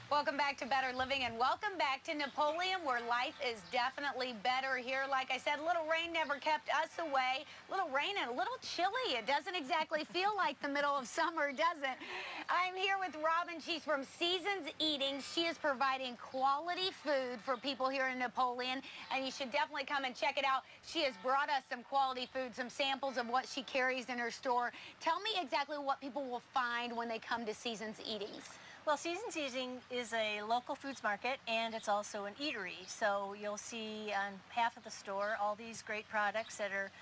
Welcome back to Better Living and welcome back to Napoleon, where life is definitely better here. Like I said, a little rain never kept us away. A little rain and a little chilly. It doesn't exactly feel like the middle of summer, does it? I'm here with Robin. She's from Seasons Eating. She is providing quality food for people here in Napoleon, and you should definitely come and check it out. She has brought us some quality food, some samples of what she carries in her store. Tell me exactly what people will find when they come to Seasons Eatings. Well, Seasons Eating is a local foods market, and it's also an eatery. So you'll see on half of the store all these great products that are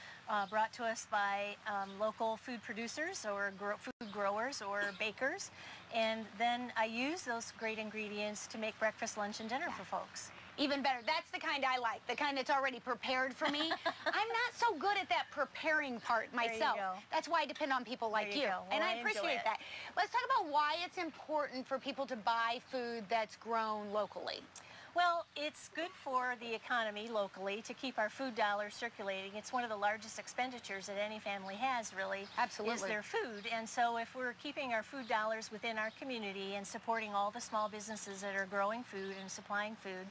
brought to us by local food producers or food growers or bakers. And then I use those great ingredients to make breakfast, lunch, and dinner for folks. Even better. That's the kind I like, the kind that's already prepared for me. I'm not so good at that preparing part myself. There you go. That's why I depend on people like you. Well, and I appreciate that. Let's talk about why it's important for people to buy food that's grown locally. Well, it's good for the economy locally to keep our food dollars circulating. It's one of the largest expenditures that any family has, really. Absolutely. Is their food. And so if we're keeping our food dollars within our community and supporting all the small businesses that are growing food and supplying food,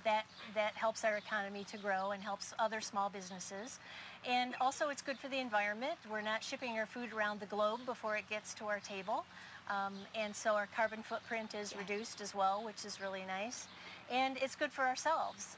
that helps our economy to grow and helps other small businesses. And also it's good for the environment. We're not shipping our food around the globe before it gets to our table. And so our carbon footprint is reduced as well, which is really nice. And it's good for ourselves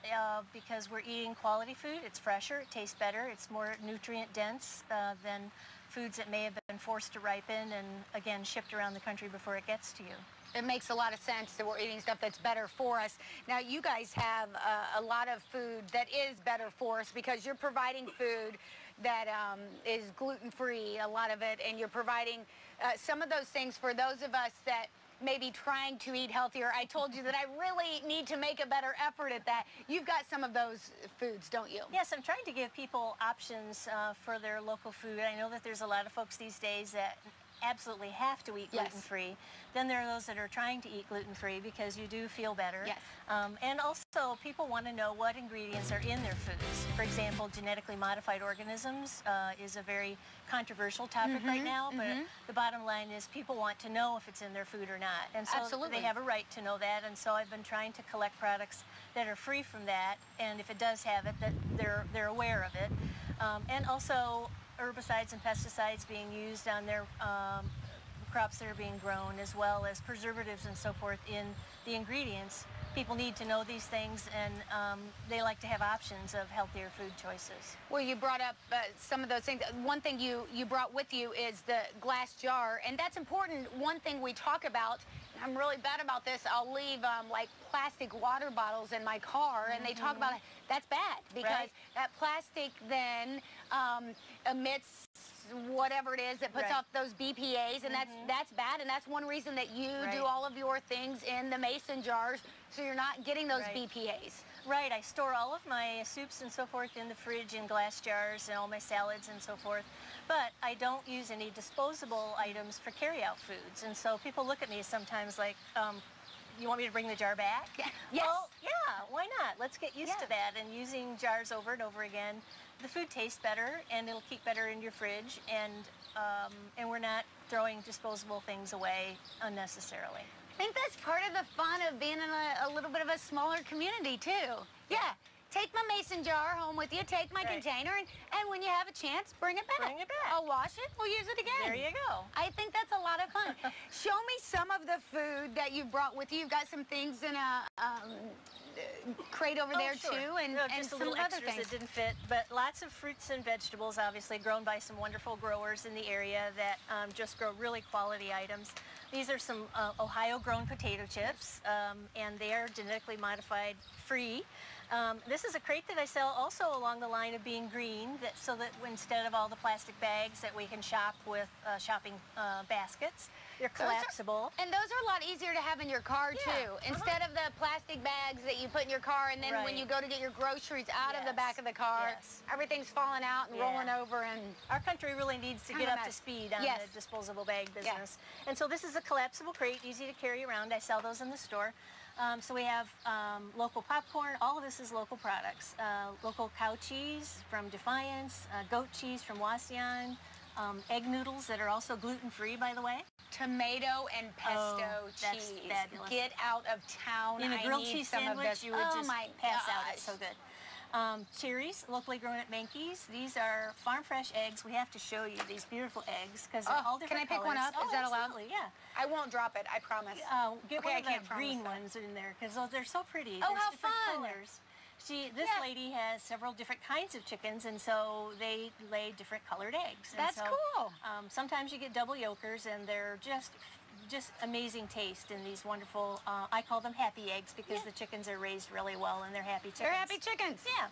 because we're eating quality food. It's fresher, it tastes better, it's more nutrient dense than foods that may have been forced to ripen and, again, shipped around the country before it gets to you. It makes a lot of sense that we're eating stuff that's better for us. Now, you guys have a lot of food that is better for us because you're providing food that is gluten-free, a lot of it, and you're providing some of those things for those of us that may be trying to eat healthier. I told you that I really need to make a better effort at that. You've got some of those foods, don't you? Yes, I'm trying to give people options for their local food. I know that there's a lot of folks these days that absolutely have to eat gluten-free. Then there are those that are trying to eat gluten-free because you do feel better. Yes. And also people want to know what ingredients are in their foods. For example, genetically modified organisms is a very controversial topic right now, but the bottom line is people want to know if it's in their food or not. And so they have a right to know that, and so I've been trying to collect products that are free from that, and if it does have it, that they're aware of it. And also herbicides and pesticides being used on their crops that are being grown, as well as preservatives and so forth in the ingredients. People need to know these things, and they like to have options of healthier food choices. Well, you brought up some of those things. One thing you brought with you is the glass jar, and that's important. One thing we talk about, I'm really bad about this, I'll leave like plastic water bottles in my car, and they talk about that's bad because that plastic then emits whatever it is that puts off those BPAs, and that's bad, and that's one reason that you do all of your things in the mason jars, so you're not getting those BPAs. Right, I store all of my soups and so forth in the fridge in glass jars and all my salads and so forth, but I don't use any disposable items for carry-out foods, and so people look at me sometimes like, you want me to bring the jar back? Yes. Well, yeah, why not? Let's get used to that, and using jars over and over again. The food tastes better, and it'll keep better in your fridge, and we're not throwing disposable things away unnecessarily. I think that's part of the fun of being in a little bit of a smaller community, too. Yeah. Take my mason jar home with you, take my container, and when you have a chance, bring it back. Bring it back. I'll wash it, we'll use it again. There you go. I think that's a lot of fun. Show me some of the food that you brought with you. You've got some things in a crate over there, too, and just some a little other extras things. that didn't fit, but lots of fruits and vegetables, obviously, grown by some wonderful growers in the area that just grow really quality items. These are some Ohio-grown potato chips, and they are genetically modified free. This is a crate that I sell also along the line of being green, so that instead of all the plastic bags that we can shop with shopping baskets, they're collapsible. And those are a lot easier to have in your car, too. Instead of the plastic bags that you put in your car, and then when you go to get your groceries out of the back of the car, everything's falling out and rolling over. And our country really needs to get up to speed on the disposable bag business. And so this is a collapsible crate, easy to carry around. I sell those in the store. So we have local popcorn. All of this is local products. Local cow cheese from Defiance, goat cheese from Wasion, egg noodles that are also gluten-free, by the way. Tomato and pesto that's cheese. fabulous. Get out of town. In a I grilled need cheese some sandwich, of this. you would just my pass out. gosh. It's so good. Cherries, locally grown at Menke's. These are farm fresh eggs. We have to show you these beautiful eggs because they're all different Can I pick one colors. up? Is that allowed? Absolutely, yeah. I won't drop it, I promise. Get Okay, one of I can't the green promise ones in there because they're so pretty. Oh, There's how different fun. colors. This lady has several different kinds of chickens, and so they lay different colored eggs. That's cool. Sometimes you get double yolkers, and they're just amazing taste in these wonderful, I call them happy eggs because the chickens are raised really well and they're happy chickens. They're happy chickens. Yeah.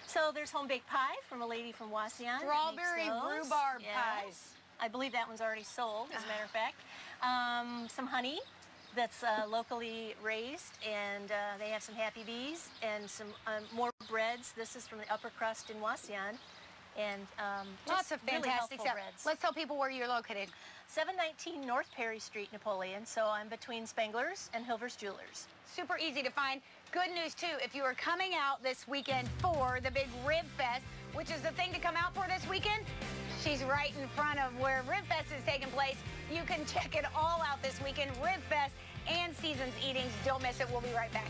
So there's home-baked pie from a lady from Wasion. Strawberry rhubarb pies. I believe that one's already sold, as a matter of fact. Some honey that's locally raised, and they have some Happy Bees and some more breads. This is from the upper crust in Wasion. And lots of fantastic stuff. Breads. Let's tell people where you're located. 719 North Perry Street, Napoleon. So I'm between Spangler's and Hilver's Jewelers. Super easy to find. Good news, too, if you are coming out this weekend for the big Rib Fest, which is the thing to come out for this weekend, she's right in front of where Rib Fest is taking place. You can check it all out this weekend. Rib Fest and Seasons Eatings. Don't miss it. We'll be right back.